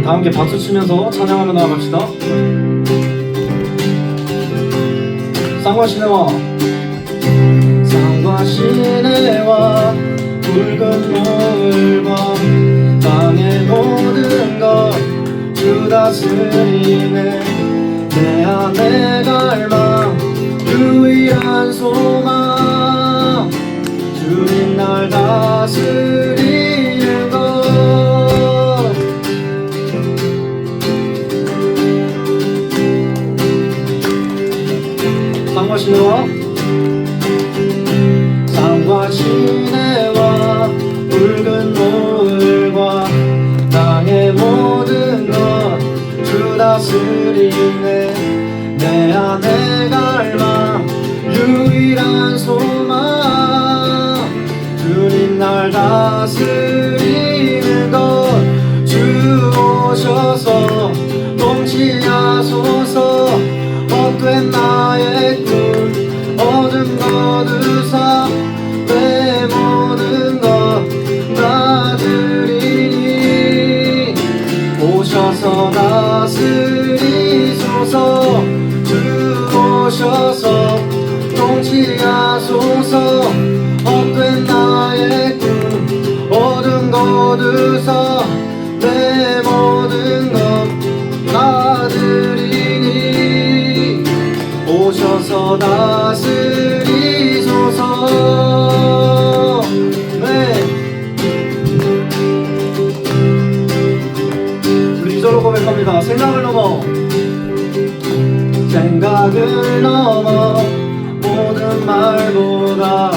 다 함께 박수 치면서 찬양하며 나아갑시다. 쌍과 시내와 붉은 노을과 땅의 모든 것 주 다스리네. 내 안에 갈망 유일한 소망 주님 날 다스리는 것. 쌍과 시내와 붉은 노을과 땅의 모든 것 주 다스리네. 내 안에 갈망 유일한 소망 주님 날 다스리는 것. 주 오셔서 통치하소서. 헛된 나의 꿈 어둠 거두사 내 모든 것 다 드리니. 오셔서 다스리소서. 주 오셔서 통치하소서. 헛된 나의 꿈 어둠 거두사 내 모든 것 다 드리니. 오셔서 다스리소서. 네, 우리 이절로 고백합니다. 생각을 넘어 모든 말보다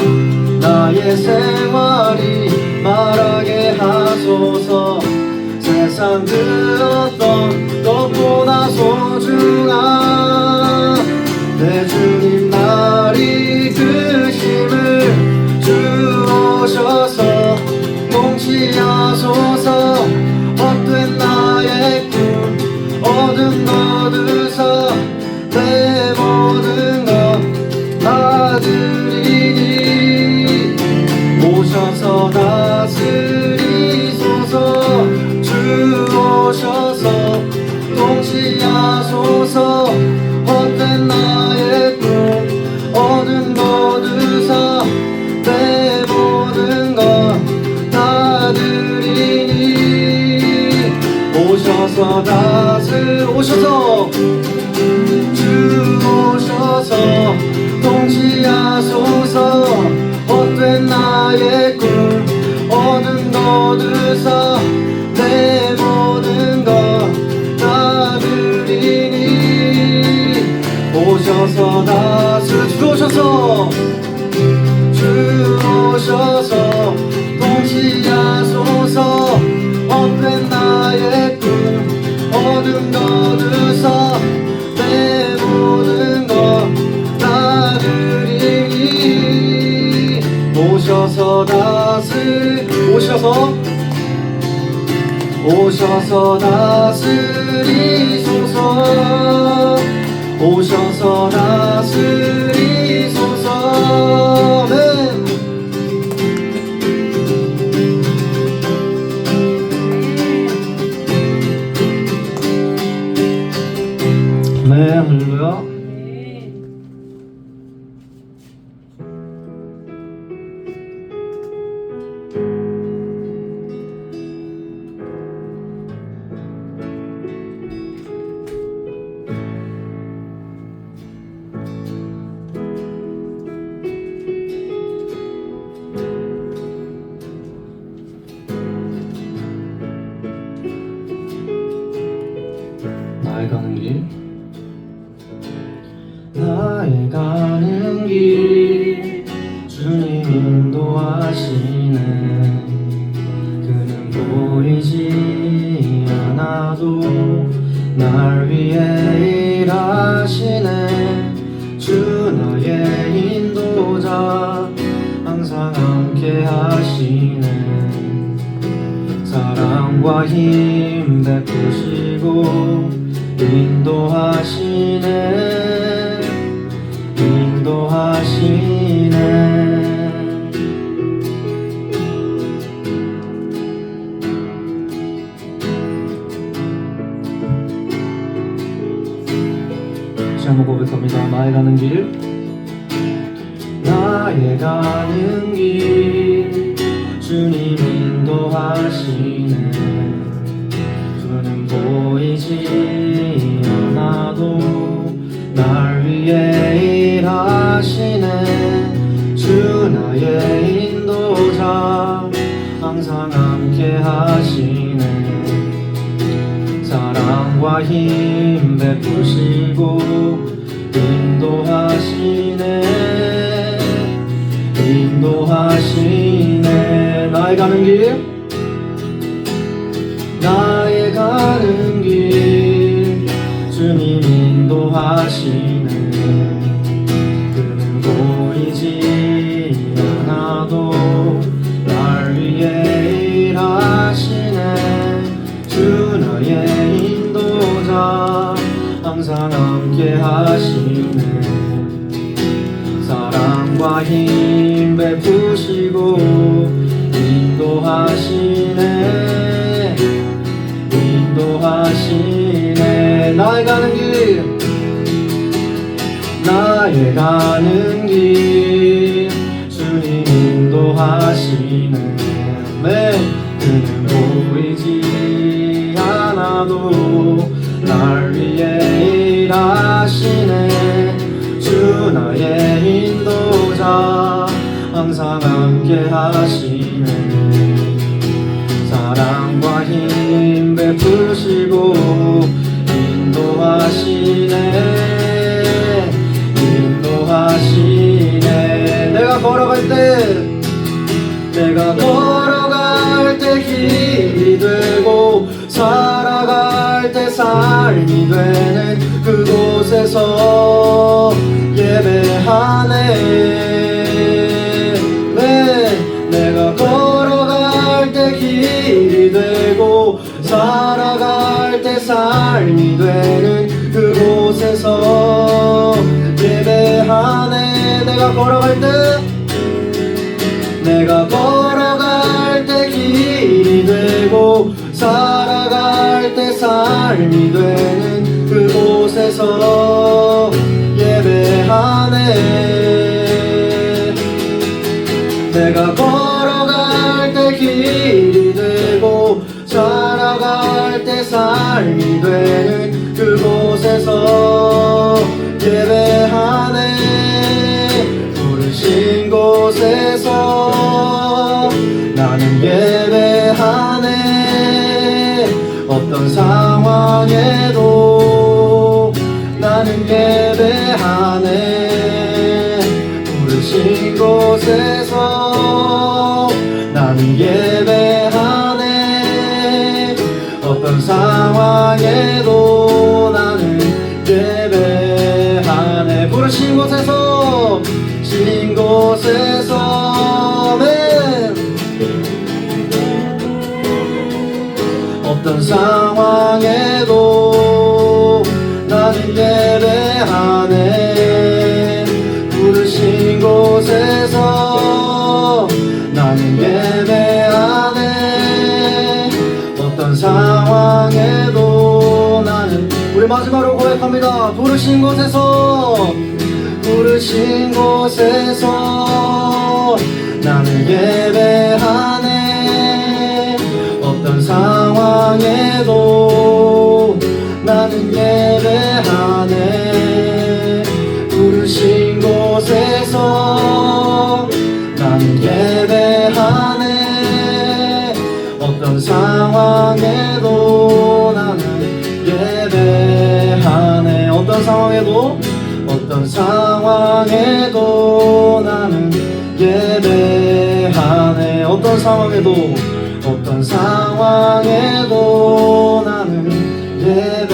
나의 생활이 말하게 하소서. 세상 그 어떤 것보다 소중한 내 주님 날 이끄심을 주 오셔서 통치하소서. 헛된 나의 꿈 어둠 거두사 내 모든 것 다 드리니. 오셔서 다스리소서. 주 오셔서 통치하소서. 헛된 나의 꿈 어둠 거두사 내 모든 것 다 드리니. 오셔서 오셔서 주 오셔서 통치하소서. 헛된 나의 꿈 어둠 거두사 내 모든 것 다 드리니. 오셔서 주 오셔서 통치하소서. 헛된 나의 꿈 어둠 거두사 내 모든 것 다 드리니. 오셔서 다스리소서. 오셔서 다스리소서. 네. 네, 할렐루야. 나의 가는 길 주님 인도하시네. 그는 보이지 않아도 날 위해 일하시네. 주 나의 인도자 항상 함께 하시네. 사랑과 힘 베푸시고 인도하시네. 다시 한번 고백합니다. 나의 가는 길, 나의 가는 길 주님 인도하시네. 주는 보이지 않아도 날 위해 일하시네. 주 나의 인도자 항상 함께 하시네. 사랑과 힘 베푸시고 인도하시네. 인도하시네. 나의 가는 길, 나의 가는 길 주님 인도하시네. 그는 보이지 않아도 날 위해 일하시네. 주 나의 인도자 항상 함께 하시네. 사랑과 힘 베푸시고 인도하시네. 인도하시네. 나의 가는 길, 나의 가는 길 주님 인도하시네. 그는 보이지 않아도 날 위해 일하시네. 주 나의 인도자 항상 함께 하시네. 사랑과 힘 베푸시고 인도하시네. 인도하시네. 내가 걸어갈 때 길이 되고 살아갈 때 삶이 되는 그곳에서 예배하네. 내가 걸어갈 때 길이 되고 살아갈 때 삶이 되는 그곳에서 예배하네. 내가 걸어갈 때 길이 되고 살아갈 때 삶이 되는 그곳에서 예배하네. 내가 걸어갈 때 길이 되고 살아갈 때 삶이 되는 그곳에서 예배하네. 부르신 곳에서 나는 예배하네. 어떤 상황에도 나는 예배하네. 부르신 곳에서 나는 예배하네. 어떤 상황에도 나는 예배하네. 부르신 곳에서 어떤 상황에도 나는 예배하네. 부르신 곳에서 나는 예배하네. 어떤 상황에도 나는, 우리 마지막으로 고백합니다. 부르신 곳에서 나는 예배하네. 어떤 상황에도 나는 예배하네. 부르신 곳에서 나는 예배하네. 어떤 상황에도 나는 예배하네. 어떤 상황에도 나는 예배하네. 어떤 상황에도 나는 예배하네.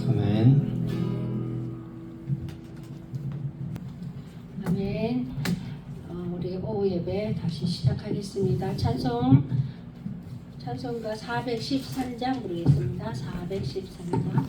아멘. 아멘. 우리 오후 예배 다시 시작하겠습니다. 찬송가 413장 부르겠습니다. 413장.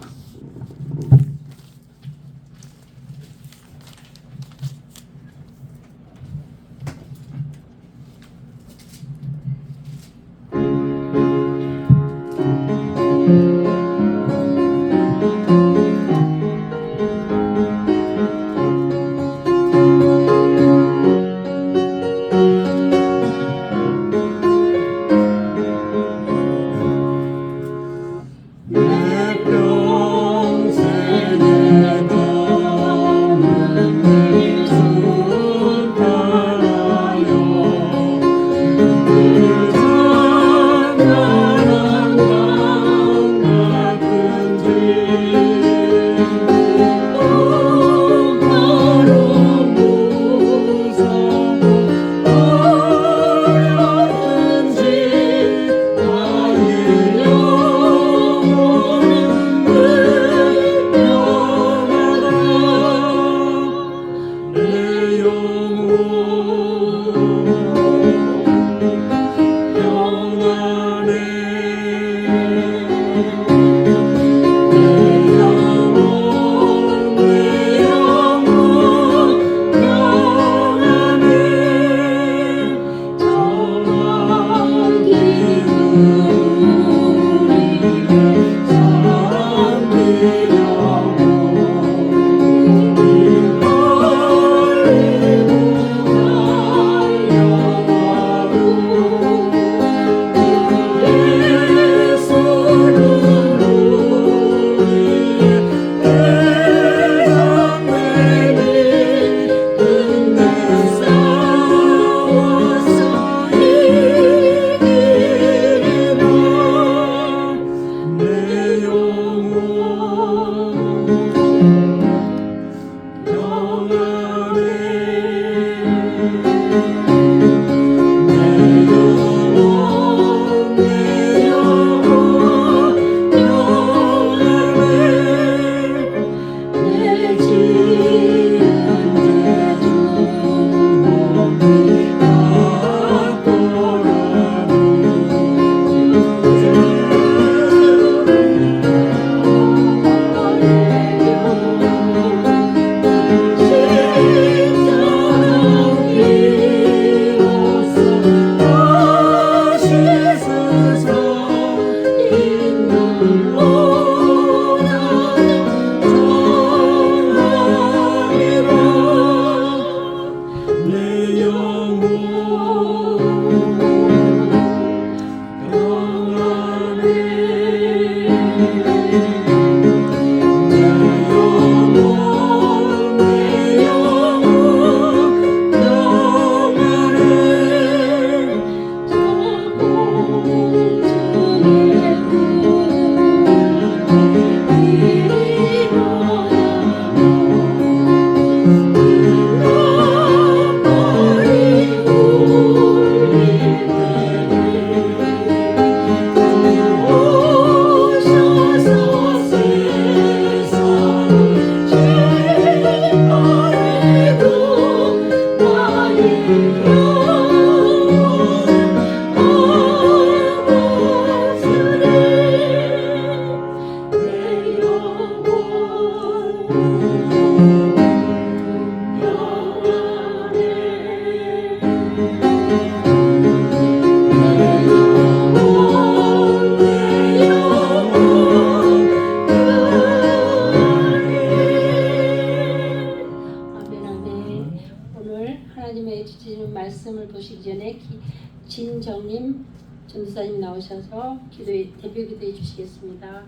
진정님 전도사님 나오셔서 대표 기도해 주시겠습니다.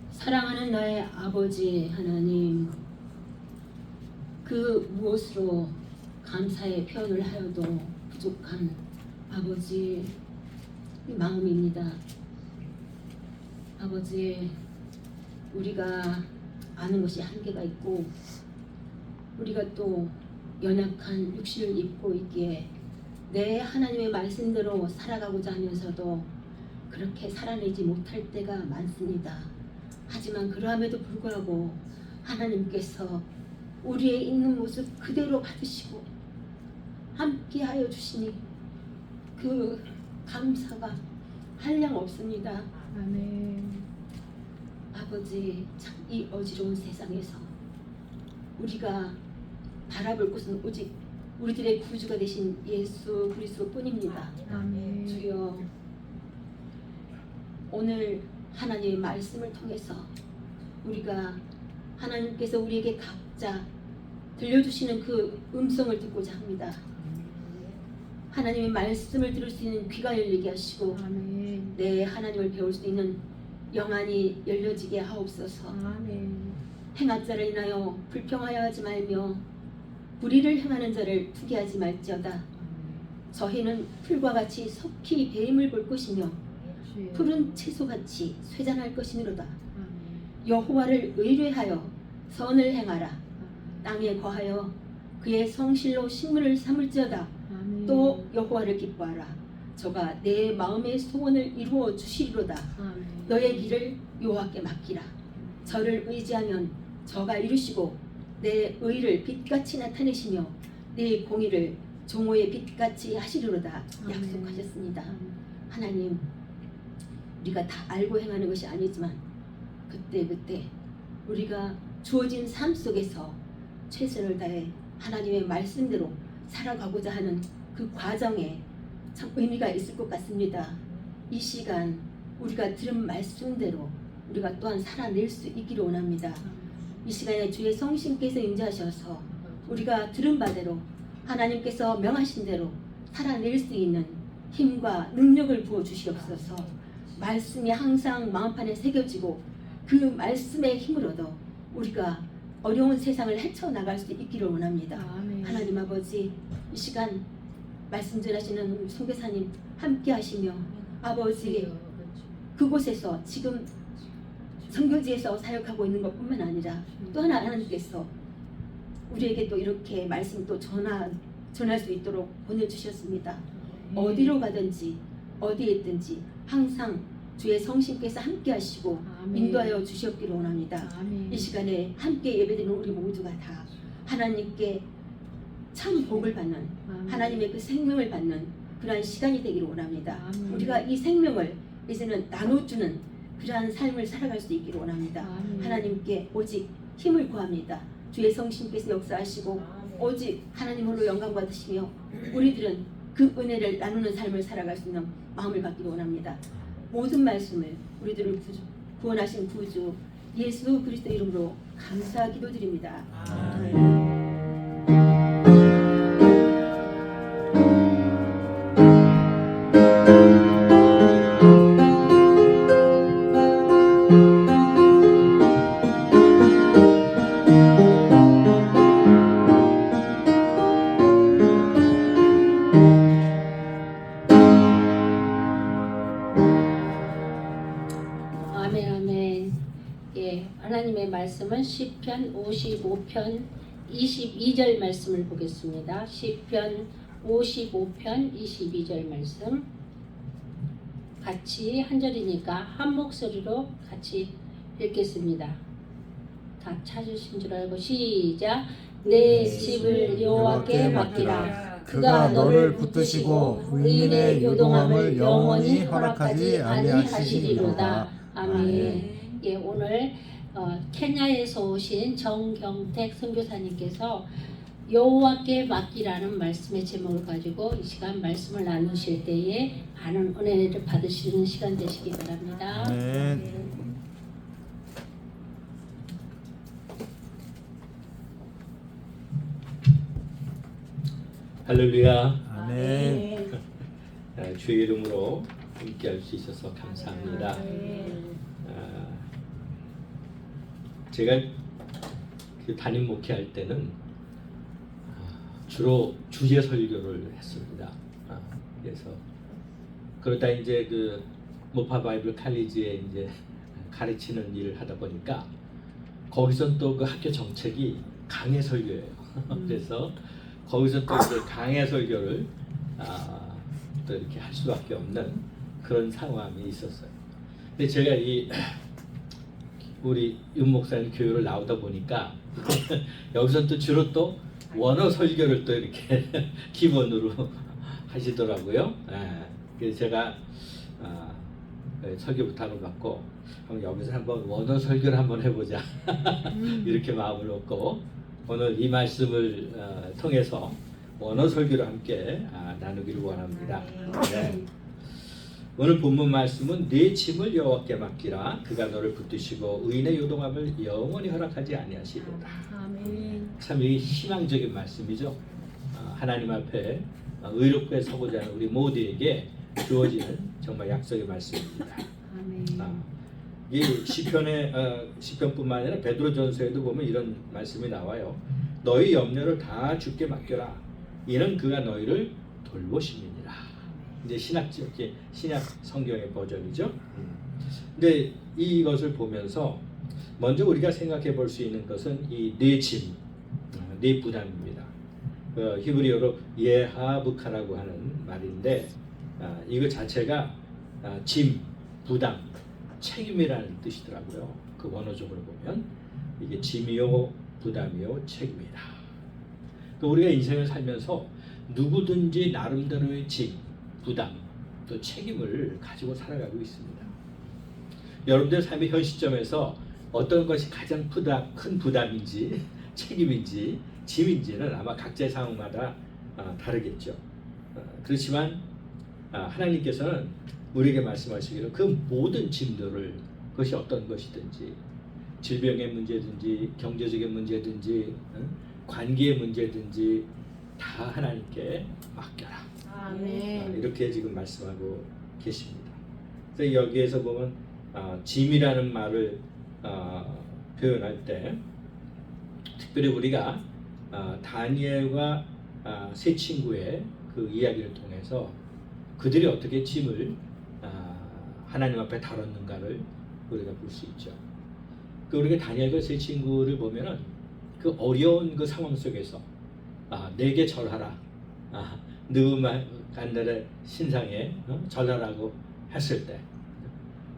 사랑하는 나의 아버지 하나님, 그 무엇으로 감사의 표현을 하여도 부족한 아버지 마음입니다. 아버지, 우리가 아는 것이 한계가 있고 우리가 또 연약한 육신을 입고 있기에 내 하나님의 말씀대로 살아가고자 하면서도 그렇게 살아내지 못할 때가 많습니다. 하지만 그러함에도 불구하고 하나님께서 우리의 있는 모습 그대로 받으시고 함께하여 주시니 그 감사가 한량 없습니다. 아멘. 아버지, 참 이 어지러운 세상에서 우리가 바라볼 곳은 오직 우리들의 구주가 되신 예수 그리스도뿐입니다. 아멘. 주여, 오늘 하나님의 말씀을 통해서 우리가 하나님께서 우리에게 각자 들려주시는 그 음성을 듣고자 합니다. 하나님의 말씀을 들을 수 있는 귀가 열리게 하시고 아멘. 내 하나님을 배울 수 있는 영안이 열려지게 하옵소서. 아멘. 행한 자를 인하여 불평하여 하지 말며 불의를 행하는 자를 투기하지 말지어다. 저희는 풀과 같이 속히 배임을 볼 것이며 주여. 푸른 채소같이 쇠잔할 것이므로다. 아멘. 여호와를 의뢰하여 선을 행하라. 땅에 거하여 그의 성실로 식물을 삼을지어다. 아멘. 또 여호와를 기뻐하라. 저가 내 마음의 소원을 이루어 주시리로다. 아멘. 너의 길을 여호와께 맡기라. 저를 의지하면 저가 이루시고 내 의를 빛같이 나타내시며 내 공의를 종호의 빛같이 하시리로다. 아멘. 약속하셨습니다. 아멘. 하나님, 우리가 다 알고 행하는 것이 아니지만 그때 우리가 주어진 삶 속에서 최선을 다해 하나님의 말씀대로 살아가고자 하는 그 과정에 참 의미가 있을 것 같습니다. 이 시간 우리가 들은 말씀대로 우리가 또한 살아낼 수 있기를 원합니다. 이 시간에 주의 성신께서 임재하셔서 우리가 들은 바대로 하나님께서 명하신 대로 살아낼 수 있는 힘과 능력을 부어 주시옵소서. 말씀이 항상 마음판에 새겨지고 그 말씀의 힘으로도 우리가 어려운 세상을 헤쳐나갈 수 있기를 원합니다. 아멘. 하나님 아버지, 이 시간 말씀 전하시는 선교사님 함께 하시며 아버지, 그곳에서 지금 선교지에서 사역하고 있는 것뿐만 아니라 또 하나 하나님께서 우리에게 또 이렇게 말씀 또 전할 수 있도록 보내주셨습니다. 어디로 가든지 어디에 있든지 항상 주의 성신께서 함께 하시고 아멘. 인도하여 주시옵기를 원합니다. 아멘. 이 시간에 함께 예배드리는 우리 모두가 다 하나님께 참 복을 받는 아멘. 하나님의 그 생명을 받는 그러한 시간이 되기를 원합니다. 아멘. 우리가 이 생명을 이제는 나눠주는 그러한 삶을 살아갈 수 있기를 원합니다. 아멘. 하나님께 오직 힘을 구합니다. 주의 성신께서 역사하시고 오직 하나님 홀로 영광 받으시며 우리들은 그 은혜를 나누는 삶을 살아갈 수 있는 마음을 갖기를 원합니다. 모든 말씀을 우리들을 구원하신 구주 예수 그리스도 이름으로 감사 기도드립니다. 아멘, 아멘. 예, 하나님의 말씀은 시편 55편 22절 말씀을 보겠습니다. 시편 55편 22절 말씀 같이 한 절이니까 한 목소리로 같이 읽겠습니다. 다 찾으신 줄 알고 시작. 내 집을 여호와께 맡기라. 그가 너를 붙드시고 의인의 요동함을 영원히 허락하지 아니하시리로다. 아멘. 예, 오늘 케냐에서 오신 정경택 선교사님께서 여호와께 맡기라는 말씀의 제목을 가지고 이 시간 말씀을 나누실 때에 많은 은혜를 받으시는 시간 되시기 바랍니다. 아멘. 할렐루야. 아멘. 주의 이름으로 함께할 수 있어서 감사합니다. 제가 그 담임 목회할 때는 주로 주제 설교를 했습니다. 그래서 그러다 이제 그 모파 바이블 칼리지에 이제 가르치는 일을 하다 보니까 거기서 또 그 학교 정책이 강해 설교예요. 그래서 거기서 또 이제 강해 설교를 또 이렇게 할 수밖에 없는 그런 상황이 있었어요. 근데 제가 이 우리 윤 목사님 교회를 나오다 보니까 여기서 또 주로 또 원어 설교를 또 이렇게 기본으로 하시더라고요. 그래서 제가 설교 부탁을 받고 여기서 한번 원어 설교를 한번 해보자 이렇게 마음을 먹고 오늘 이 말씀을 통해서 원어 설교를 함께 나누기를 원합니다. 네. 오늘 본문 말씀은 네 짐을 여호와께 맡기라 그가 너를 붙드시고 의인의 요동함을 영원히 허락하지 아니하시리로다. 아멘. 참 이 희망적인 말씀이죠. 하나님 앞에 의롭게 서고자 하는 우리 모두에게 주어지는 정말 약속의 말씀입니다. 아멘. 이 시편뿐만 아니라 베드로전서에도 보면 이런 말씀이 나와요. 너희 염려를 다 주께 맡겨라. 이는 그가 너희를 돌보심이니라. 이제 신약 성경의 버전이죠. 근데 이것을 보면서 먼저 우리가 생각해 볼 수 있는 것은 이 네 짐, 네 부담입니다. 히브리어로 예하브카라고 하는 말인데 이거 자체가 짐, 부담, 책임이라는 뜻이더라고요. 그 원어적으로 보면 이게 짐이요, 부담이요, 책임이다. 우리가 인생을 살면서 누구든지 나름대로의 짐, 부담, 또 책임을 가지고 살아가고 있습니다. 여러분들 삶의 현 시점에서 어떤 것이 가장 큰 부담인지, 책임인지, 짐인지는 아마 각자의 상황마다 다르겠죠. 그렇지만 하나님께서는 우리에게 말씀하시기를 그 모든 짐들을 그것이 어떤 것이든지 질병의 문제든지 경제적인 문제든지 관계의 문제든지 다 하나님께 맡겨라. 아멘. 이렇게 지금 말씀하고 계십니다. 그래서 여기에서 보면 짐이라는 말을 표현할 때 특별히 우리가 다니엘과 세 친구의 그 이야기를 통해서 그들이 어떻게 짐을 하나님 앞에 다뤘는가를 우리가 볼 수 있죠. 그 우리가 다니엘과 세 친구를 보면은 그 어려운 그 상황 속에서 내게 절하라, 느부갓네살 신상에 절하라고 했을 때,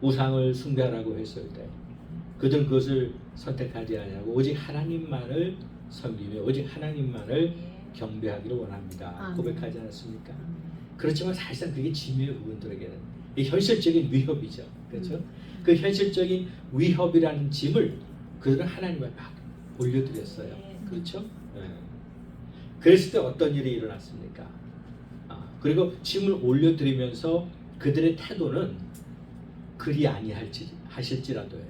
우상을 숭배하라고 했을 때, 그들은 그것을 선택하지 아니하고 오직 하나님만을 섬기며 오직 하나님만을 경배하기를 원합니다. 고백하지 않았습니까? 그렇지만 사실상 그게 짐이에요. 그분들에게는 이 현실적인 위협이죠. 그렇죠? 그 현실적인 위협이라는 짐을 그들은 하나님 앞에 올려드렸어요. 그렇죠? 그랬을 때 어떤 일이 일어났습니까? 그리고 짐을 올려드리면서 그들의 태도는 그리 아니하실지라도요.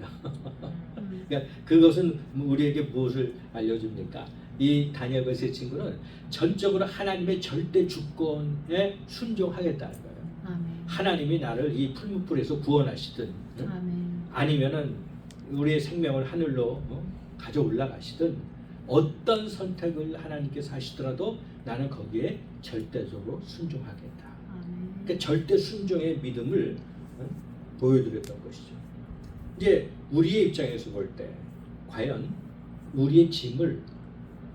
그러니까 그것은 우리에게 무엇을 알려줍니까? 이 다니엘과 세 친구는 전적으로 하나님의 절대 주권에 순종하겠다는 거예요. 아멘. 하나님이 나를 이 풀무불에서 구원하시든 아멘. 아니면은 우리의 생명을 하늘로 가져 올라가시든 어떤 선택을 하나님께서 하시더라도 나는 거기에 절대적으로 순종하겠다. 아멘. 그러니까 절대 순종의 믿음을 보여드렸던 것이죠. 이제 우리의 입장에서 볼 때 과연 우리의 짐을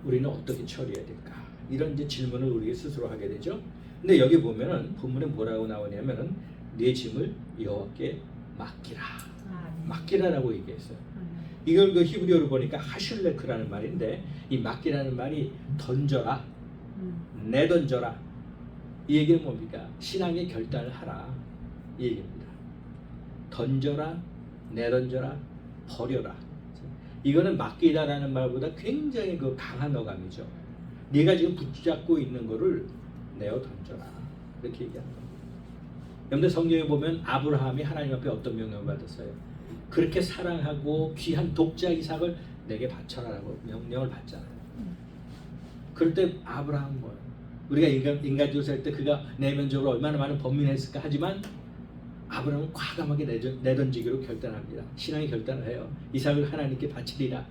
우리는 어떻게 처리해야 될까? 이런 이제 질문을 우리가 스스로 하게 되죠. 근데 여기 보면은 본문에 뭐라고 나오냐면은 네 짐을 여호와께 맡기라. 맡기라라고 얘기했어요. 이걸 그 히브리어로 보니까 하슐레크라는 말인데 이 맡기라는 말이 던져라, 내던져라. 이 얘기는 뭡니까? 신앙의 결단을 하라. 이 얘기입니다. 던져라, 내던져라, 버려라. 이거는 맡기다라는 말보다 굉장히 그 강한 어감이죠. 네가 지금 붙잡고 있는 거를 내어 던져라. 이렇게 얘기하는 겁니다. 여러분들 성경에 보면 아브라함이 하나님 앞에 어떤 명령을 받았어요? 그렇게 사랑하고 귀한 독자 이삭을 내게 바쳐라라고 명령을 받잖아요. 그럴 때 아브라함은 뭐예요? 우리가 인간적으로 살 때 그가 내면적으로 얼마나 많은 범민을 했을까 하지만 아브라함은 과감하게 내던지기로 결단합니다. 신앙이 결단을 해요. 이삭을 하나님께 바치리라.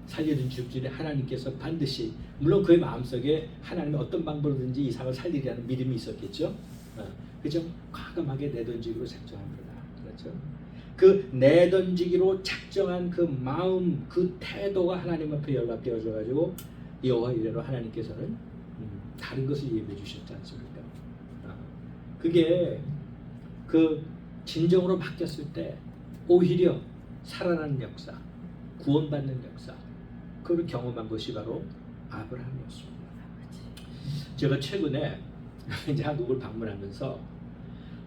살려준 죽지니 하나님께서 반드시, 물론 그의 마음속에 하나님이 어떤 방법으로든지 이삭을 살리리라는 믿음이 있었겠죠. 그죠? 과감하게 내던지기로 작정합니다. 그렇죠? 그 내던지기로 작정한 그 마음, 그 태도가 하나님 앞에 연락되어져 가지고 여호와 이래로 하나님께서는 다른 것을 예비해 주셨지 않습니까? 그게 그 진정으로 바뀌었을 때 오히려 살아나는 역사, 구원받는 역사, 그걸 경험한 것이 바로 아브라함이었습니다. 제가 최근에 이제 한국을 방문하면서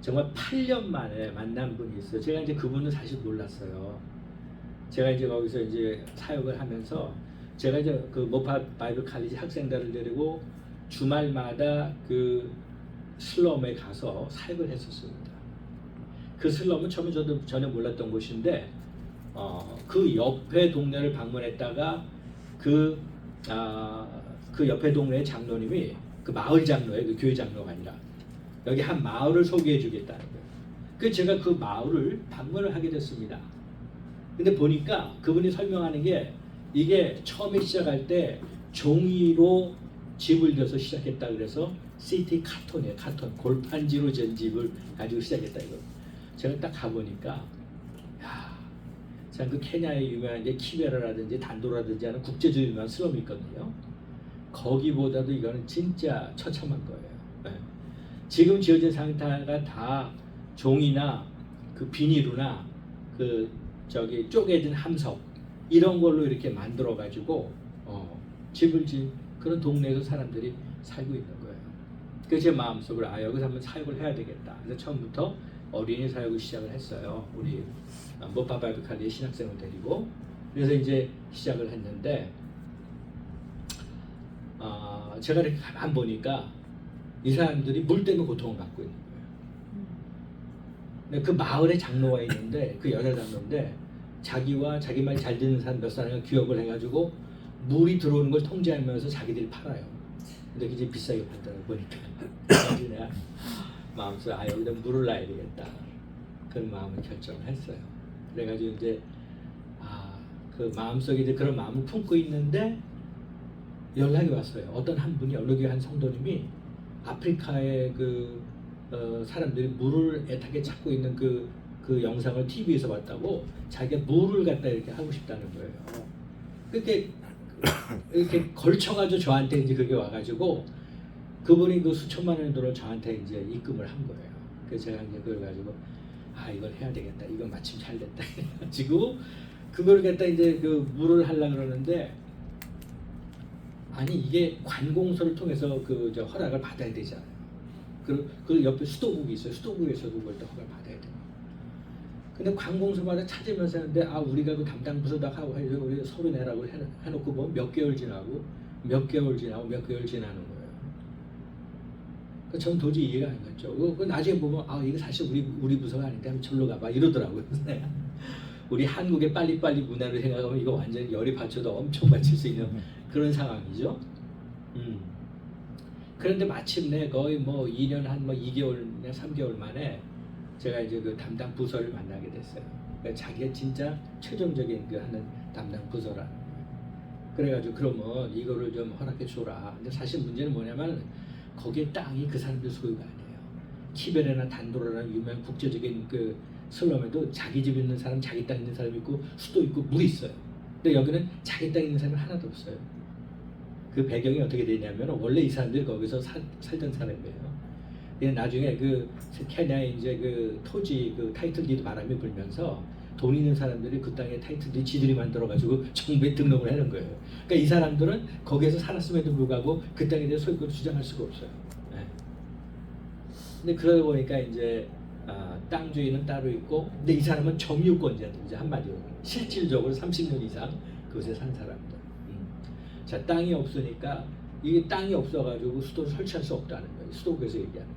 정말 8년 만에 만난 분이 있어요. 제가 이제 그분은 사실 몰랐어요. 제가 이제 거기서 이제 사역을 하면서 제가 이제 그 모파 바이블 칼리지 학생들을 데리고 주말마다 그 슬럼에 가서 사역을 했었습니다. 그 슬럼은 처음에 저도 전혀 몰랐던 곳인데 그 옆에 동네를 방문했다가 그 옆에 동네의 장로님이 그 마을 장로예요. 그 교회 장로가 아니라 여기 한 마을을 소개해 주겠다는 거예요. 그래서 제가 그 마을을 방문을 하게 됐습니다. 근데 보니까 그분이 설명하는 게 이게 처음에 시작할 때 종이로 집을 져서 시작했다 그래서 시티 카톤이에요. 카톤 골판지로 전 집을 가지고 시작했다 이거. 제가 딱 가보니까 참 그 케냐에 유명한 이제 키베라라든지 단도라든지 하는 국제적으로 유명한 슬럼이 있거든요. 거기보다도 이거는 진짜 처참한 거예요. 네. 지금 지어진 상태가 다 종이나 그 비닐이나 그 저기 쪼개진 함석 이런 걸로 이렇게 만들어 가지고 집을 지은 그런 동네에서 사람들이 살고 있는 거예요. 그래서 제 마음속으로 여기서 한번 사역을 해야 되겠다. 그래서 처음부터 어린이 사역을 시작을 했어요. 우리 모파 바이블 칼리지 신학생을 데리고. 그래서 이제 시작을 했는데 제가 이렇게 가만 보니까 이 사람들이 물 때문에 고통을 받고 있는 거예요. 근데 그 마을에 장로가 있는데 그 여자 장로인데 자기와 자기 말 잘 듣는 사람 몇 사람과 기업을 해가지고 물이 들어오는 걸 통제하면서 자기들이 팔아요. 근데 그게 비싸게 팔더라고 보니까. 그래서 내가 마음속에 여기다 물을 놔야 되겠다. 그런 마음을 결정을 했어요. 그래가지고 이제 그 마음속에 이제 그런 마음을 품고 있는데 연락이 왔어요. 어떤 한 분이 어느 교회 한 성도님이 아프리카의 그 사람들이 물을 애타게 찾고 있는 그 영상을 TV에서 봤다고 자기가 물을 갖다 이렇게 하고 싶다는 거예요. 그렇게 이렇게 걸쳐가지고 저한테 이제 그게 와가지고 그분이 그 수천만 원 돈을 저한테 이제 입금을 한 거예요. 그래서 제가 이제 그걸 가지고 이걸 해야 되겠다. 이건 마침 잘 됐다. 그래가지고 그걸 갖다 이제 그 물을 하려고 그러는데 이게 관공서를 통해서 저 허락을 받아야 되잖아요. 그 옆에 수도국이 있어요. 수도국에서도 그걸 또 허락을 받아야 돼요. 근데 관공서마다 찾으면서 하는데 우리가 그 담당 부서다 하고 해서 우리 서류 내라고 해놓고 보면 몇 개월 지나고 몇 개월 지나고 몇 개월 지나는 거예요. 전 도저히 이해가 안 갔죠. 그 나중에 보면 이거 사실 우리 부서가 아닌데 한번 절로 가봐 이러더라고요. 우리 한국의 빨리빨리 문화를 생각하면 이거 완전히 열이 받쳐도 엄청 받칠 수 있는 그런 상황이죠. 그런데 마침내 거의 2년 한 2개월이나 3개월 만에 제가 이제 그 담당 부서를 만나게 됐어요. 그러니까 자기가 진짜 최종적인 그 하는 담당 부서라는 거예요. 그래가지고 그러면 이거를 좀 허락해 줘라. 근데 사실 문제는 뭐냐면 거기에 땅이 그 사람들 소유가 아니에요. 키베레나 단도라라는 유명한 국제적인 그 슬럼에도 자기 집 있는 사람, 자기 땅 있는 사람 있고 수도 있고 물이 있어요. 근데 여기는 자기 땅 있는 사람이 하나도 없어요. 그 배경이 어떻게 되냐면 원래 이 사람들이 거기서 살던 사람이에요. 나중에 그 케냐에 이제 그 토지 그 타이틀디드 바람이 불면서 돈 있는 사람들이 그 땅에 타이틀디 지들이 만들어가지고 정부에 등록을 해놓은 거예요. 그러니까 이 사람들은 거기에서 살았음에도 불구하고 그 땅에 대해 소유권을 주장할 수가 없어요. 네. 근데 그러다 보니까 이제 땅 주인은 따로 있고, 근데 이 사람은 점유권자들, 이제 한마디로 실질적으로 30년 이상 그곳에 산 사람들. 자, 땅이 없으니까 이게 땅이 없어가지고 수도를 설치할 수 없다는 거예요. 수도국에서 얘기하는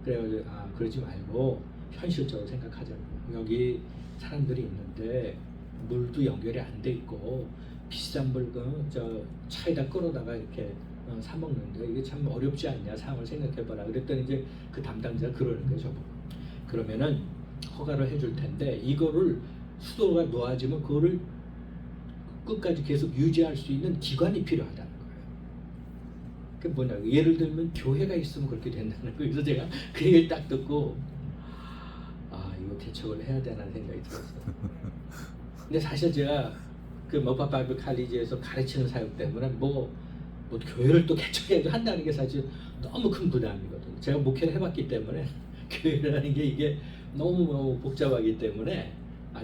거예요. 그래가지고 그러지 말고 현실적으로 생각하자고. 여기 사람들이 있는데 물도 연결이 안 돼 있고 비싼 물 저 차에다 끌어다가 이렇게 사 먹는데 이게 참 어렵지 않냐 상황을 생각해봐라. 그랬더니 이제 그 담당자가 그러는 거예요. 저보고. 그러면은 허가를 해줄 텐데 이거를 수도가 놓아지면 그거를 끝까지 계속 유지할 수 있는 기관이 필요하다는 거예요. 그게 뭐냐고. 예를 들면 교회가 있으면 그렇게 된다는 거예요. 그래서 제가 그 얘기를 딱 듣고 이거 개척을 해야 되나는 생각이 들었어요. 근데 사실 제가 그 머파 바이블 칼리지에서 가르치는 사역 때문에 뭐 교회를 또 개척해야 한다는 게 사실 너무 큰 부담이거든요. 제가 목회를 해봤기 때문에 교회라는 게 이게 너무 복잡하기 때문에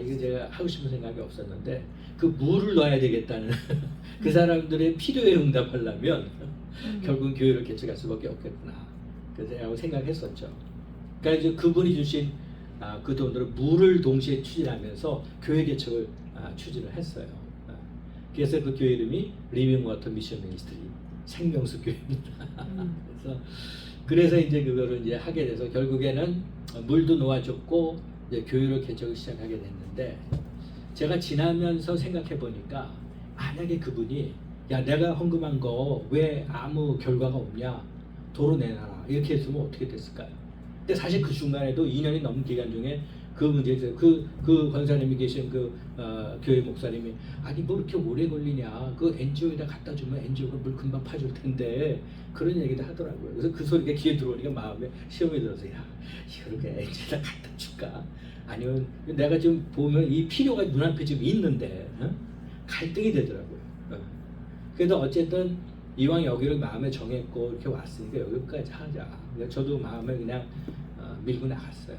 이게 제가 하고 싶은 생각이 없었는데 그 물을 넣어야 되겠다는 그 사람들의 필요에 응답하려면 결국은 교회를 개척할 수밖에 없겠구나. 그래서 제가 생각했었죠. 그러니까 이제 그분이 주신 그 돈으로 물을 동시에 추진하면서 교회 개척을 추진을 했어요. 그래서 그 교회 이름이 리빙 워터 미션 미니스트리 생명수 교회입니다. 그래서 이제 그거를 이제 하게 돼서 결국에는 물도 놓아줬고 이제 교회를 개척을 시작하게 됐는데 제가 지나면서 생각해 보니까 만약에 그분이 야 내가 헌금한 거 왜 아무 결과가 없냐 도로 내놔라 이렇게 했으면 어떻게 됐을까요? 근데 사실 그 중간에도 2년이 넘은 기간 중에 그 문제에서 그 권사님이 계신 교회 목사님이 아니 뭐 이렇게 오래 걸리냐 그 NGO에다 갖다 주면 NGO가 물 금방 파줄 텐데 그런 얘기도 하더라고요. 그래서 그 소리가 귀에 들어오니까 마음에 시험이 들어서 야 이렇게 NGO에다 갖다 줄까? 아니면 내가 지금 보면 이 필요가 눈앞에 지금 있는데 갈등이 되더라고요. 그래서 어쨌든 이왕 여기를 마음에 정했고 이렇게 왔으니까 여기까지 하자. 그러니까 저도 마음에 그냥 밀고 나갔어요.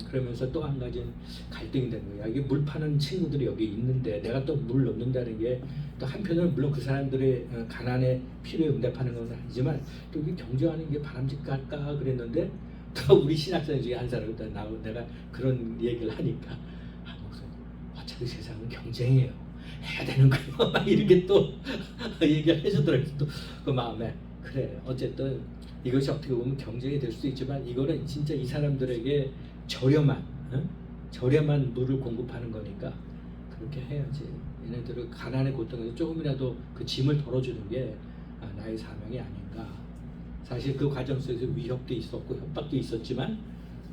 그러면서 또 한 가지 갈등이 된 거예요. 이게 물 파는 친구들이 여기 있는데 내가 또 물 넣는다는 게 또 한편으로는 물론 그 사람들의 가난의 필요에 응답하는 건 아니지만 또 이게 경쟁하는 게 바람직할까 그랬는데 또 우리 신학생 중에 한 사람이 내가 그런 얘기를 하니까 목사님 어차피 세상은 경쟁이에요. 해야 되는 거예요. 막 이렇게 또 얘기를 해주더라고요. 또 그 마음에 그래 어쨌든 이것이 어떻게 보면 경쟁이 될 수도 있지만 이거는 진짜 이 사람들에게 저렴한 물을 공급하는 거니까 그렇게 해야지. 얘네들을 가난의 고통에서 조금이라도 그 짐을 덜어주는 게 나의 사명이 아닌가. 사실 그 과정 속에서 위협도 있었고 협박도 있었지만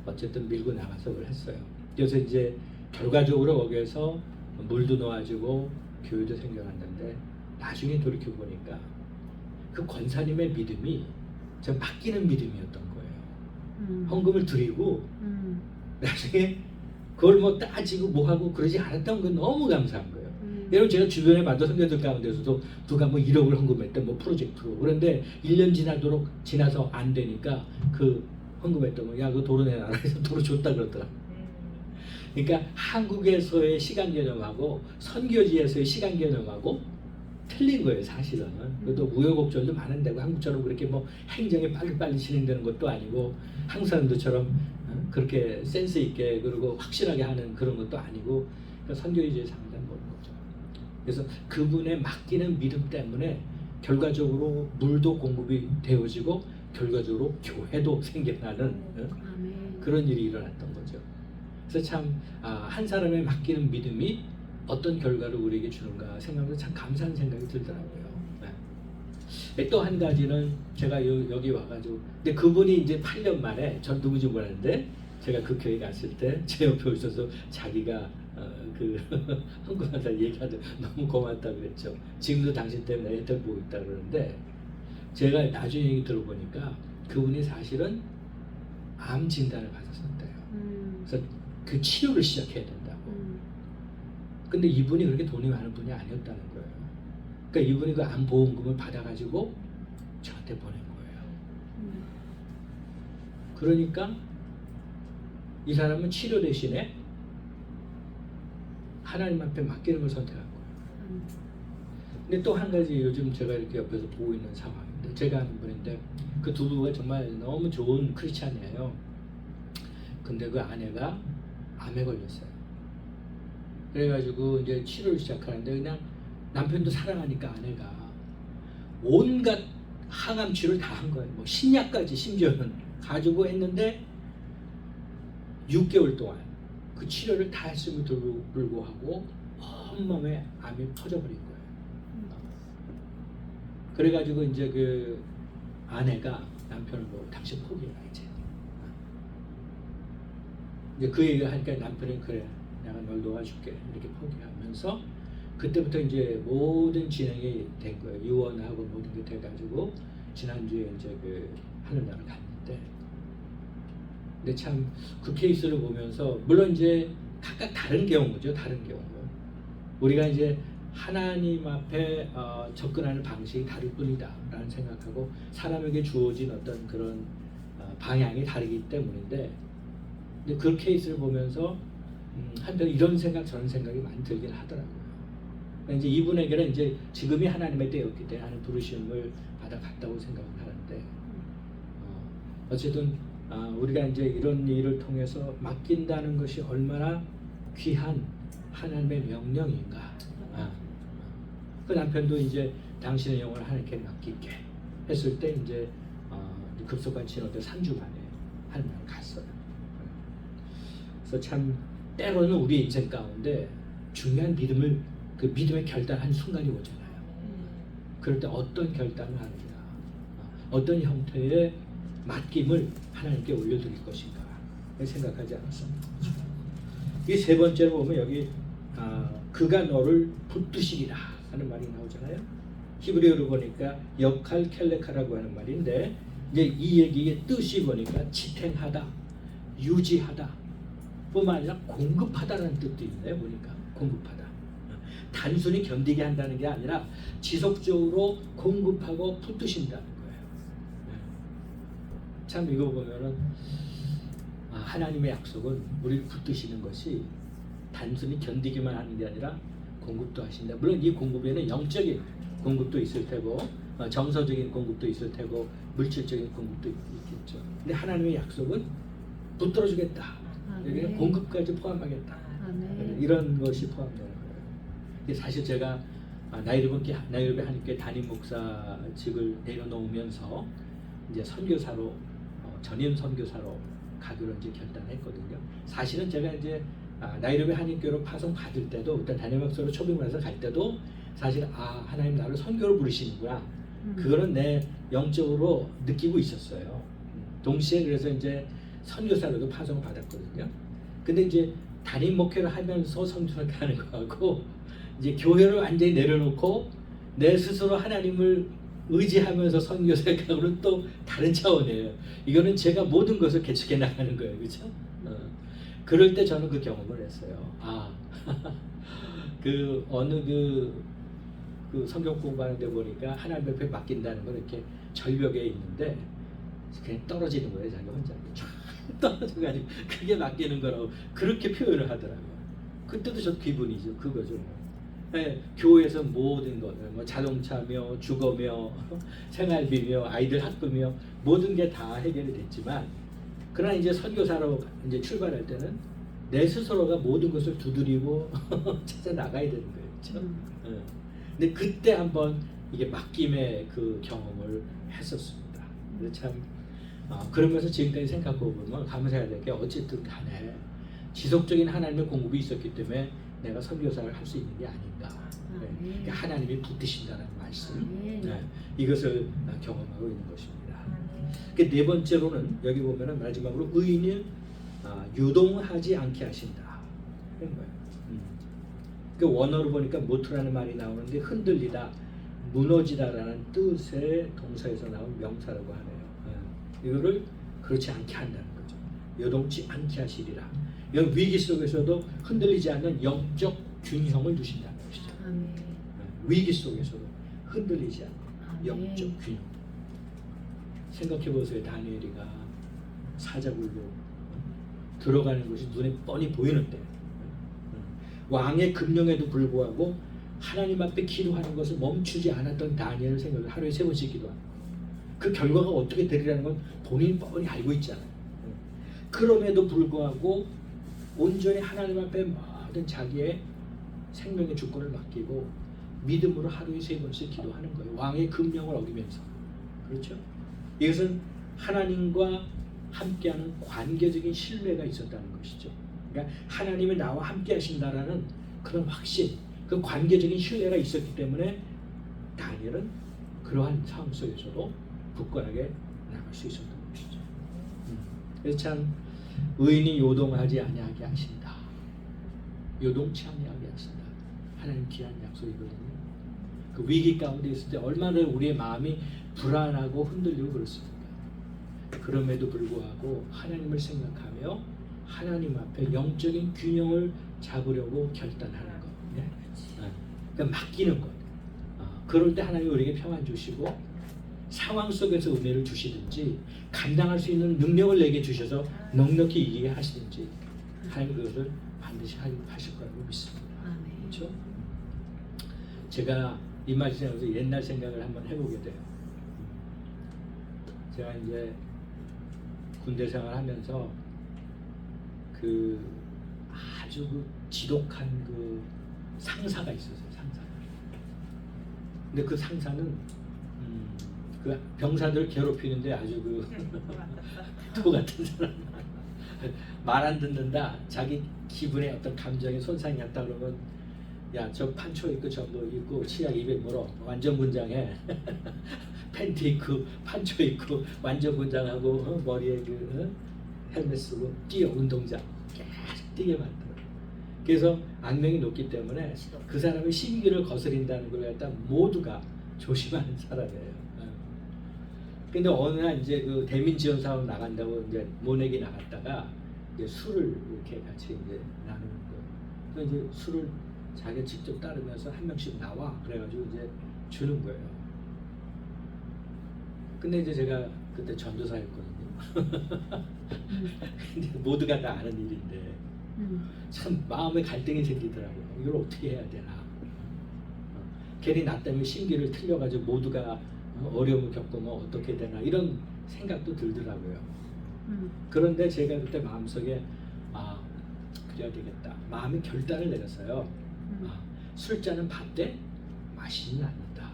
어쨌든 밀고 나가서 그걸 했어요. 그래서 이제 결과적으로 거기에서 물도 놓아지고 교회도 생겨났는데 나중에 돌이켜 보니까 그 권사님의 믿음이 저 맡기는 믿음이었던 거예요. 헌금을 드리고 나중에 그걸 뭐 따지고 뭐하고 그러지 않았던 건 너무 감사한 거예요. 여러분 제가 주변에 봤던 선교들 가운데서도 누가 뭐 1억을 헌금했대 뭐 프로젝트로 그런데 1년 지나서 안 되니까 그 헌금했던 거 야 그거 도로 내놔라 해서 도로 줬다 그러더라. 그러니까 한국에서의 시간 개념하고 선교지에서의 시간 개념하고 틀린 거예요 사실은. 그래도 우여곡절도 많은 데고 한국처럼 그렇게 뭐 행정이 빨리빨리 진행되는 것도 아니고 한국 사람들처럼 그렇게 센스 있게 그리고 확실하게 하는 그런 것도 아니고 그러니까 선교지의 상당히 모르는 거죠. 그래서 그분의 맡기는 믿음 때문에 결과적으로 물도 공급이 되어지고 결과적으로 교회도 생겨나는 그런 일이 일어났던 거죠. 그래서 참 한 사람의 맡기는 믿음이 어떤 결과를 우리에게 주는가 생각하면서 참 감사한 생각이 들더라고요. 네. 또 한 가지는 제가 여기 와가지고 근데 그분이 이제 8년 만에 전 누군지 모르는데 제가 그 교회 갔을 때 제 옆에 오셔서 자기가 그 한국한사 얘기하던 너무 고맙다고 그랬죠. 지금도 당신 때문에 혜택 보고 있다 그러는데 제가 나중에 얘기 들어보니까 그분이 사실은 암 진단을 받았었대요. 그래서 그 치료를 시작해야 된다고. 근데 이분이 그렇게 돈이 많은 분이 아니었다는 거예요. 그러니까 이분이 그 암 보험금을 받아가지고 저한테 보낸 거예요. 그러니까 이 사람은 치료 대신에 하나님 앞에 맡기는 걸 선택한 거예요. 근데 또 한 가지 요즘 제가 이렇게 옆에서 보고 있는 상황인데 제가 아는 분인데 그 두 부부가 정말 너무 좋은 크리스찬이에요. 근데 그 아내가 암에 걸렸어요. 그래가지고 이제 치료를 시작하는데 그냥 남편도 사랑하니까 아내가 온갖 항암 치료를 다 한 거예요. 뭐 신약까지 심지어는 가지고 했는데 6개월 동안 그 치료를 다 했음에도 불구하고 온몸에 암이 퍼져버린 거예요. 그래가지고 이제 그 아내가 남편을 보고 당신 포기해라 이제 그 얘기를 하니까 남편은 그래 내가 널 도와줄게 이렇게 포기하면서 그때부터 이제 모든 진행이 된 거예요. 유언하고 모든 게 돼가지고 지난주에 이제 그 하늘나라를 갔는데 근데 참 그 케이스를 보면서 물론 이제 각각 다른 경우죠. 다른 경우 우리가 이제 하나님 앞에 접근하는 방식이 다를 뿐이다 라는 생각하고 사람에게 주어진 어떤 그런 방향이 다르기 때문인데 근데 그 케이스를 보면서 한편 이런 생각 저런 생각이 많이 들긴 하더라고요. 이제 이분에게는 이제 지금이 하나님의 때였기 때문에 하는 부르심을 받아갔다고 생각을 하는데 어쨌든 우리가 이제 이런 일을 통해서 맡긴다는 것이 얼마나 귀한 하나님의 명령인가. 그 남편도 이제 당신의 영혼을 하나님께 맡길게 했을 때 이제 급속한 진원때 3주 만에 하나님을 갔어요. 그래서 참 때로는 우리 인생 가운데 중요한 그 믿음의 결단한 순간이 오잖아요. 그럴 때 어떤 결단을 하느냐, 어떤 형태의 맡김을 하나님께 올려드릴 것인가 생각하지 않았습니다. 이 세 번째로 보면 여기 그가 너를 붙드시리라 하는 말이 나오잖아요. 히브리어로 보니까 역할 켈레카라고 하는 말인데 이제 이 얘기의 뜻이 보니까 지탱하다, 유지하다 뿐만 아니라 공급하다라는 뜻도 있네요. 보니까 공급하다. 단순히 견디게 한다는 게 아니라 지속적으로 공급하고 붙드신다는 거예요. 참 이거 보면은 하나님의 약속은 우리를 붙드시는 것이 단순히 견디기만 하는 게 아니라 공급도 하신다. 물론 이 공급에는 영적인 공급도 있을 테고 정서적인 공급도 있을 테고 물질적인 공급도 있겠죠. 근데 하나님의 약속은 붙들어주겠다. 여기는 공급까지 포함하겠다. 이런 것이 포함되는 거예요. 사실 제가 나이로비 한인교회 담임 목사직을 내려놓으면서 이제 선교사로 전임 선교사로 가기로 이제 결단했거든요. 사실은 제가 이제 나이로비 한인교회로 파송 받을 때도 일단 담임 목사로 초빙해서 갈 때도 사실 하나님 나를 선교로 부르시는구나. 그거는 내 영적으로 느끼고 있었어요. 동시에 그래서 이제 선교사로도 파송을 받았거든요. 근데 이제 담임 목회를 하면서 선교사를 가는 거하고 이제 교회를 완전히 내려놓고 내 스스로 하나님을 의지하면서 선교사를 가고는 또 다른 차원이에요. 이거는 제가 모든 것을 개척해 나가는 거예요. 그렇죠? 그럴 때 저는 그 경험을 했어요. 그 어느 그 성경 공부하는 데 보니까 하나님 옆에 맡긴다는 건 이렇게 절벽에 있는데 그냥 떨어지는 거예요. 자기 혼자 쫙 떨어져가지고 그게 맡기는 거라고 그렇게 표현을 하더라고요. 그때도 저 기분이죠. 그거죠. 네, 교회에서 모든 것, 뭐 자동차며 주거며 생활비며 아이들 학비며 모든 게 다 해결이 됐지만 그러나 이제 선교사로 이제 출발할 때는 내 스스로가 모든 것을 두드리고 찾아 나가야 되는 거예요. 그렇죠? 근데 그때 한번 이게 맡김의 그 경험을 했었습니다. 근데 참 그러면서 지금까지 생각해 보면 감사해야 될 게 어쨌든 간에 지속적인 하나님의 공급이 있었기 때문에 내가 선교사를 할 수 있는 게 아닌가. 네. 하나님이 붙드신다는 말씀. 네. 이것을 경험하고 있는 것입니다. 네 번째로는 여기 보면은 마지막으로 의인은 유동하지 않게 하신다. 그런 거예요. 그 원어로 보니까 모트라는 말이 나오는데 흔들리다, 무너지다라는 뜻의 동사에서 나온 명사라고 하네요. 이거를 그렇지 않게 한다는 거죠. 요동치 않게 하시리라. 이런 위기 속에서도 흔들리지 않는 영적 균형을 두신다는 것이죠. 위기 속에서도 흔들리지 않는 영적 균형. 생각해 보세요. 다니엘이가 사자굴로 들어가는 것이 눈에 뻔히 보이는데 왕의 금령에도 불구하고 하나님 앞에 기도하는 것을 멈추지 않았던 다니엘을 생각을 하루에 3번씩 기도하는 거예요. 그 결과가 어떻게 되리라는 건 본인이 뻔히 알고 있잖아요. 그럼에도 불구하고 온전히 하나님 앞에 모든 자기의 생명의 주권을 맡기고 믿음으로 하루에 3번씩 기도하는 거예요. 왕의 금령을 어기면서. 그렇죠? 이것은 하나님과 함께하는 관계적인 신뢰가 있었다는 것이죠. 그러니까 하나님이 나와 함께 하신다라는 그런 확신, 그 관계적인 신뢰가 있었기 때문에 다니엘은 그러한 상황 속에서도 굳건하게 나갈 수 있었던 것이죠. 그래서 참 의인이 요동하지 아니하게 하신다. 요동치 아니하게 하신다. 하나님 귀한 약속이거든요. 그 위기 가운데 있을 때 얼마나 우리의 마음이 불안하고 흔들리고 그렇습니까? 그럼에도 불구하고 하나님을 생각하며 하나님 앞에 영적인 균형을 잡으려고 결단하는 것. 네? 그러니까 맡기는 것. 그럴 때 하나님이 우리에게 평안 주시고 상황 속에서 은혜를 주시든지 감당할 수 있는 능력을 내게 주셔서 넉넉히 이기게 하시든지 하나님 그것을 반드시 하실 거라고 믿습니다. 아멘. 그렇죠? 제가 이 말씀에서 옛날 생각을 한번 해보게 돼요. 제가 이제 군대 생활하면서 그 아주 그 지독한 그 상사가 있었어요. 상사가. 근데 그 상사는 그 병사들 괴롭히는데 아주 그 도 같은 사람. 말 안 듣는다. 자기 기분에 어떤 감정에 손상이 왔다 그러면 야, 저 판초 입고 전부 입고 치약 200 물어 완전 분장해. 팬티 입고 판초 입고 완전 분장하고 머리에 그 헬멧 쓰고 뛰어 운동장 계속 뛰게 만들어. 그래서 악명이 높기 때문에 그 사람의 심기를 거스린다는 걸 갖다 모두가 조심하는 사람이에요. 근데 어느 날 이제 그 대민 지원 사업 나간다고 이제 모내기 나갔다가 이제 술을 이렇게 같이 이제 나누는 거예요. 그래서 이제 술을 자기가 직접 따르면서 한 명씩 나와 그래가지고 이제 주는 거예요. 근데 이제 제가 그때 전도사였거든요. 근데 모두가 다 아는 일인데 참 마음에 갈등이 생기더라고요. 이걸 어떻게 해야 되나. 괜히 나 때문에 심기를 틀려가지고 모두가 어려움을 겪으면 어떻게 되나 이런 생각도 들더라고요. 그런데 제가 그때 마음속에 그래야 되겠다. 마음의 결단을 내렸어요. 술잔은 받되 마시지는 않는다.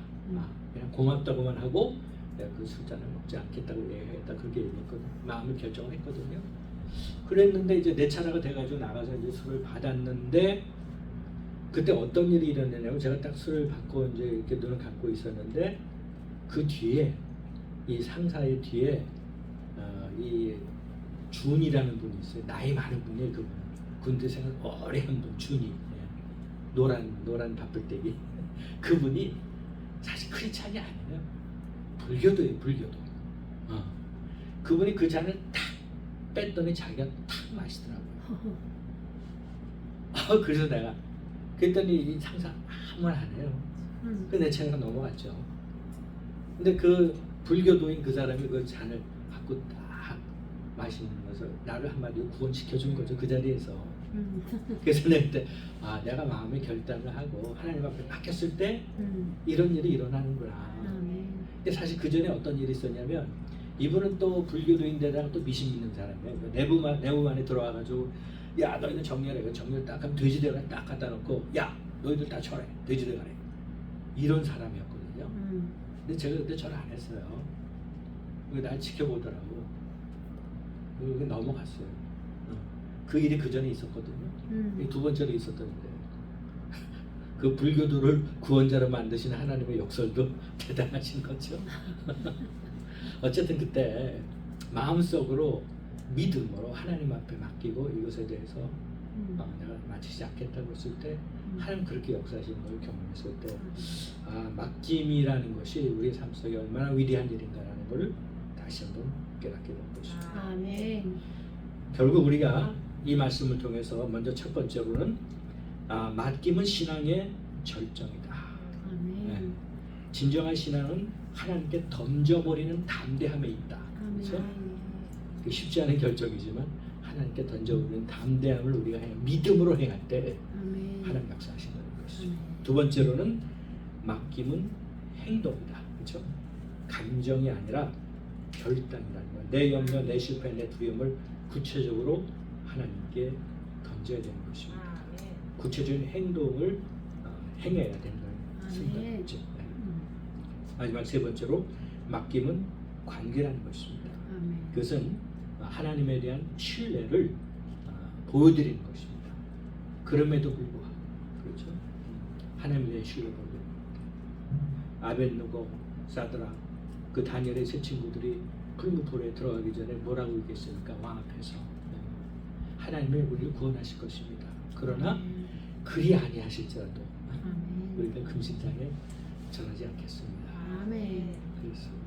그냥 고맙다고만 하고 내가 그 술잔을 먹지 않겠다고 얘기하겠다 그렇게 얘기했거든요. 마음을 결정을 했거든요. 그랬는데 이제 내 차례가 돼가지고 나가서 이제 술을 받았는데 그때 어떤 일이 일어나냐면 제가 딱 술을 받고 이제 이렇게 눈을 감고 있었는데 그 뒤에 이 상사의 뒤에 이 준이라는 분이 있어요. 나이 많은 분이에요. 그분 군대 생활 오래 한 분 준이 노란 바쁠때기 그분이 사실 크리스찬이 아니에요. 불교도예요. 불교도. 그분이 그 잔을 탁 뺐더니 자기가 탁 마시더라고요. 그래서 내가 그랬더니 이 상사 아무 말 안 해요. 그 내 차례가 넘어갔죠. 근데 그 불교도인 그 사람이 그 잔을 갖고 딱 마시는 것을 나를 한마디로 구원시켜 준 거죠. 그 자리에서. 그래서 내가 그때 내가 마음의 결단을 하고 하나님 앞에 맡겼을 때 이런 일이 일어나는구나. 근데 사실 그 전에 어떤 일이 있었냐면 이분은 또 불교도인데다가 또 미신 믿는 사람이에요. 내부만에 들어와가지고 야 너희들 정렬해. 정렬 딱 하면 돼지대가리 딱 갖다 놓고 야 너희들 다 절해. 돼지대가리. 이런 사람이었거든요. 근데 제가 그때 절 안 했어요. 날 지켜보더라고. 그게 넘어갔어요. 그 일이 그 전에 있었거든요. 두 번째로 있었던데 그 불교도를 구원자로 만드신 하나님의 역설도 대단하신 거죠. 어쨌든 그때 마음속으로 믿음으로 하나님 앞에 맡기고 이것에 대해서 내가 마치지 않겠다고 했을 때 하나님 그렇게 역사하시는 걸 경험했을 때 맡김이라는 것이 우리의 삶 속에 얼마나 위대한 일인가라는 걸 다시 한번 깨닫게 된 것입니다. 아멘. 결국 우리가 이 말씀을 통해서 먼저 첫 번째로는 맡김은 신앙의 절정이다. 아멘. 네. 진정한 신앙은 하나님께 던져버리는 담대함에 있다. 그렇죠? 쉽지 않은 결정이지만 하나님께 던져버리는 담대함을 우리가 믿음으로 행할 때 하나님 역사하신다는 것이죠. 두 번째로는 맡김은 행동이다. 그렇죠? 감정이 아니라 결단이라는 거예요. 내 염려, 내 실패, 내 두려움을 구체적으로 하나님께 던져야 되는 것입니다. 구체적인 행동을 행해야 된다는 생각이죠. 마지막 세 번째로 맡김은 관계라는 것입니다. 아멘. 그것은 하나님에 대한 신뢰를 보여드리는 것입니다. 그럼에도 불구하고 그렇죠? 하나님에 대한 신뢰를 보여드리는 겁니다. 아벳느고, 사드락, 그 다니엘의 세 친구들이 불무불에 들어가기 전에 뭐라고 얘기했습니까? 왕 앞에서 하나님이 우리를 구원하실 것입니다. 그러나 그리 아니하실지라도 아멘. 우리가 금식장에 전하지 않겠습니다. 아멘. 그렇습니다.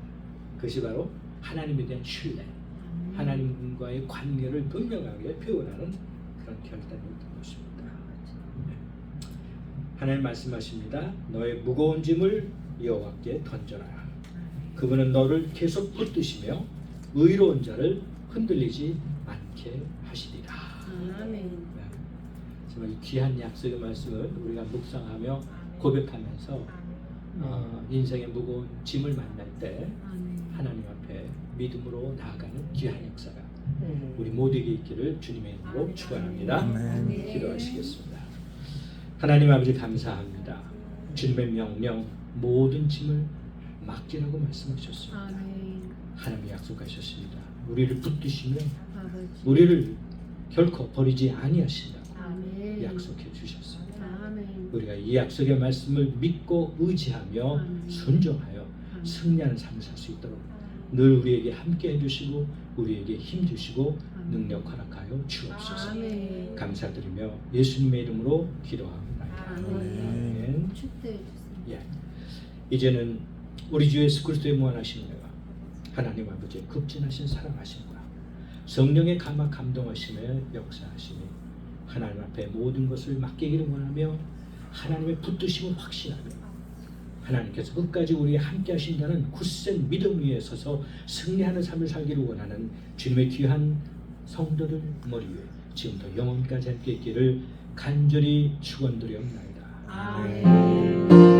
그것이 바로 하나님에 대한 신뢰, 아멘. 하나님과의 관계를 분명하게 표현하는 그런 결단이었던 것입니다. 네. 하나님 말씀하십니다. 너의 무거운 짐을 여호와께 던져라. 그분은 너를 계속 붙드시며 의로운 자를 흔들리지 않게 하시리라. 아멘. 네. 정말 이 귀한 약속의 말씀을 우리가 묵상하며 고백하면서 인생의 무거운 짐을 만날 때 아멘. 하나님 앞에 믿음으로 나아가는 귀한 역사가 우리 모두에게 있기를 주님의 이름으로 축원합니다. 아멘. 기도하시겠습니다. 하나님 아버지 감사합니다. 주님의 명령 모든 짐을 맡기라고 말씀하셨습니다. 아멘. 하나님이 약속하셨습니다. 우리를 붙드시며 아버지. 우리를 결코 버리지 아니하신다고 아멘. 약속해 주셨습니다. 아멘. 우리가 이 약속의 말씀을 믿고 의지하며 아멘. 순종하여 아멘. 승리하는 삶을 살 수 있도록 늘 우리에게 함께 해주시고 우리에게 힘 주시고 아멘. 능력 허락하여 주옵소서. 아멘. 감사드리며 예수님의 이름으로 기도합니다. 아멘. 아멘. 축도해 주세요. 예. 이제는 우리 주 예수 그리스도의 무한하신 은혜가 하나님 아버지의 극진하신 사랑하심과 성령의 감화 감동하심에 역사하심이 하나님 앞에 모든 것을 맡기기를 원하며 하나님의 붙드심을 확신하며 하나님께서 끝까지 우리와 함께 하신다는 굳센 믿음 위에 서서 승리하는 삶을 살기를 원하는 주님의 귀한 성도들 머리 위에 지금부터 영원까지 함께 있기를 간절히 축원드리옵나이다. 아멘.